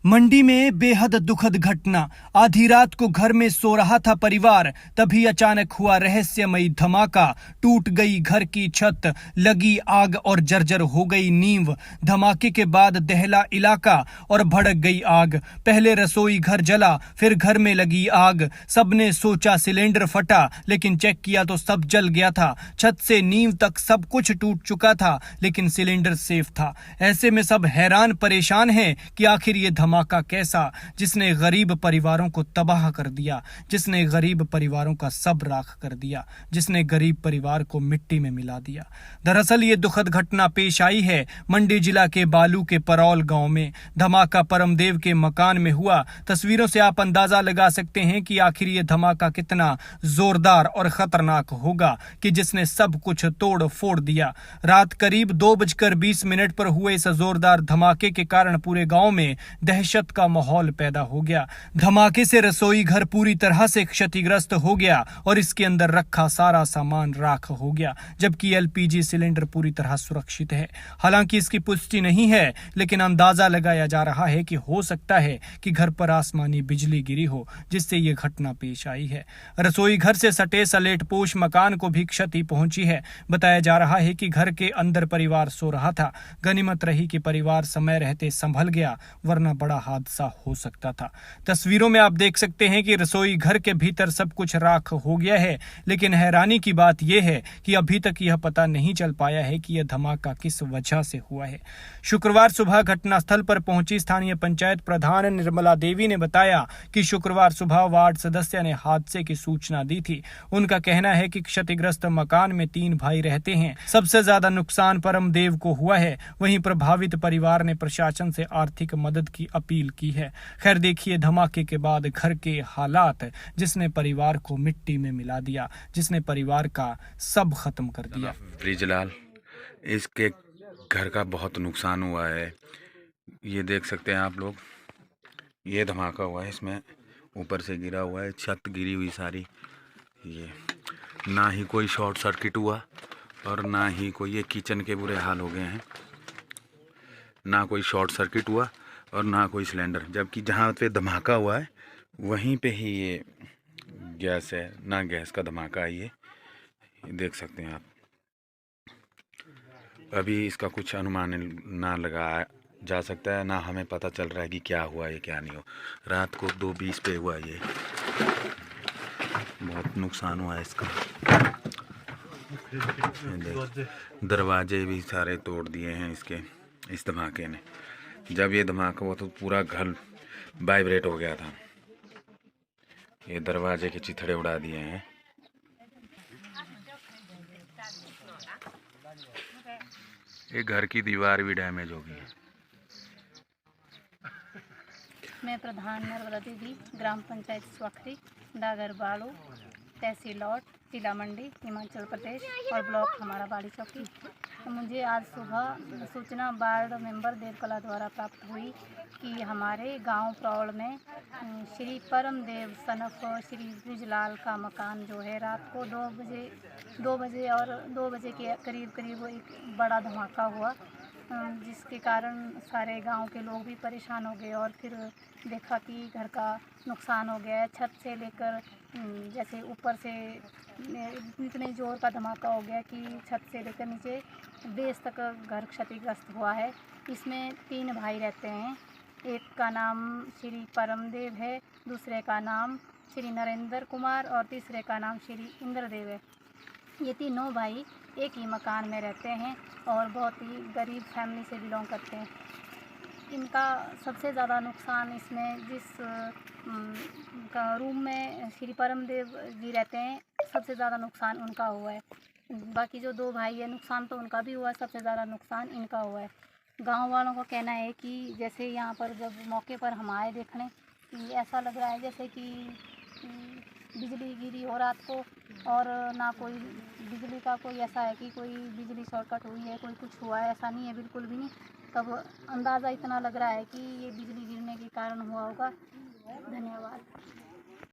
मंडी में बेहद दुखद घटना। आधी रात को घर में सो रहा था परिवार, तभी अचानक हुआ रहस्यमयी धमाका। टूट गई घर की छत, लगी आग और जर्जर हो गई नींव। धमाके के बाद दहला इलाका और भड़क गई आग। पहले रसोई घर जला, फिर घर में लगी आग। सबने सोचा सिलेंडर फटा, लेकिन चेक किया तो सब जल गया था। छत से नींव तक सब कुछ टूट चुका था, लेकिन सिलेंडर सेफ था। ऐसे में सब हैरान परेशान हैं कि आखिर ये धमाका कैसा, जिसने गरीब परिवारों को तबाह कर दिया, जिसने गरीब परिवारों का सब राख कर दिया, जिसने गरीब परिवार को मिट्टी में मिला दिया। दरअसल ये दुखद घटना पेश आई है मंडी जिला के बालू के परौल गांव में। धमाका परमदेव के मकान में हुआ। तस्वीरों से आप अंदाजा लगा सकते हैं कि आखिर ये धमाका कितना जोरदार और खतरनाक होगा कि जिसने सब कुछ तोड़ फोड़ दिया। रात करीब 2:20 पर हुए इस जोरदार धमाके के कारण पूरे गांव में दहशत का माहौल पैदा हो गया। धमाके से रसोई घर पूरी तरह से क्षतिग्रस्त हो गया और इसके अंदर रखा सारा सामान राख हो गया, जबकि एलपीजी सिलेंडर पूरी तरह सुरक्षित है। हालांकि इसकी पुष्टि नहीं है, लेकिन अंदाजा लगाया जा रहा है कि हो सकता है कि घर पर आसमानी बिजली गिरी हो, जिससे ये घटना पेश आई है। रसोई घर से सटे सलेटपोश मकान को भी क्षति पहुंची है। बताया जा रहा है कि घर के अंदर परिवार सो रहा था। गनीमत रही कि परिवार समय रहते संभल गया, वरना बड़ा हादसा हो सकता था। तस्वीरों में आप देख सकते हैं कि रसोई घर के भीतर सब कुछ राख हो गया है, लेकिन हैरानी की बात यह है कि अभी तक यह पता नहीं चल पाया है कि यह धमाका किस वजह से हुआ है। शुक्रवार सुबह घटनास्थल पर पहुंची स्थानीय पंचायत प्रधान निर्मला देवी ने बताया कि शुक्रवार सुबह वार्ड सदस्य ने हादसे की सूचना दी थी। उनका कहना है कि क्षतिग्रस्त मकान में 3 भाई रहते हैं। सबसे ज्यादा नुकसान परमदेव को हुआ है। वहीं प्रभावित परिवार ने प्रशासन से आर्थिक मदद की अपील की है। खैर, देखिए धमाके के बाद घर के हालात, जिसने परिवार को मिट्टी में मिला दिया, जिसने परिवार का सब खत्म कर दिया। ब्रिजलाल, इसके घर का बहुत नुकसान हुआ है। ये देख सकते हैं आप लोग, ये धमाका हुआ है, इसमें ऊपर से गिरा हुआ है, छत गिरी हुई सारी। ये ना ही कोई शॉर्ट सर्किट हुआ और ना ही कोई, ये किचन के बुरे हाल हो गए हैं। ना कोई शॉर्ट सर्किट हुआ और ना कोई सिलेंडर, जबकि जहाँ पे धमाका हुआ है वहीं पे ही ये गैस है, ना गैस का धमाका है। ये देख सकते हैं आप। अभी इसका कुछ अनुमान ना लगाया जा सकता है, ना हमें पता चल रहा है कि क्या हुआ है क्या नहीं हो। रात को 2:20 पे हुआ ये, बहुत नुकसान हुआ है इसका। दरवाजे भी सारे तोड़ दिए हैं इसके, इस धमाके ने। जब ये धमाका हुआ तो पूरा घर वाइब्रेट हो गया था। ये दरवाजे के चिथड़े उड़ा दिए हैं। ये घर की दीवार भी डैमेज हो गई है। मैं प्रधान निर्मला देवी, ग्राम पंचायत स्वाखरी, डागर बाड़ू, तहसील लौट, जिला मंडी, हिमाचल प्रदेश और ब्लॉक हमारा बाड़ी चौकी। तो मुझे आज सुबह सूचना वार्ड मेंबर देवकला द्वारा प्राप्त हुई कि हमारे गांव प्रौड़ में श्री परमदेव सनफ श्री ब्रिजलाल का मकान जो है, रात को 2 बजे के करीब एक बड़ा धमाका हुआ, जिसके कारण सारे गांव के लोग भी परेशान हो गए। और फिर देखा कि घर का नुकसान हो गया है। छत से लेकर जैसे ऊपर से इतने जोर का धमाका हो गया कि छत से लेकर नीचे बेस तक घर क्षतिग्रस्त हुआ है। इसमें 3 भाई रहते हैं। एक का नाम श्री परमदेव है, दूसरे का नाम श्री नरेंद्र कुमार और तीसरे का नाम श्री इंद्रदेव है। ये तीनों भाई एक ही मकान में रहते हैं और बहुत ही गरीब फैमिली से बिलोंग करते हैं। इनका सबसे ज़्यादा नुकसान इसमें जिस का रूम में श्री परमदेव जी रहते हैं, सबसे ज़्यादा नुकसान उनका हुआ है। बाकी जो 2 भाई है, नुकसान तो उनका भी हुआ है, सबसे ज़्यादा नुकसान इनका हुआ है। गांव वालों का कहना है कि जैसे यहाँ पर जब मौके पर हम आए देखने, कि ऐसा लग रहा है जैसे कि बिजली गिरी हो रात को, और ना कोई बिजली का कोई ऐसा है कि कोई बिजली शॉर्टकट हुई है, कोई कुछ हुआ है, ऐसा नहीं है, बिल्कुल भी नहीं। तब अंदाज़ा इतना लग रहा है कि ये बिजली गिरने के कारण हुआ होगा। धन्यवाद।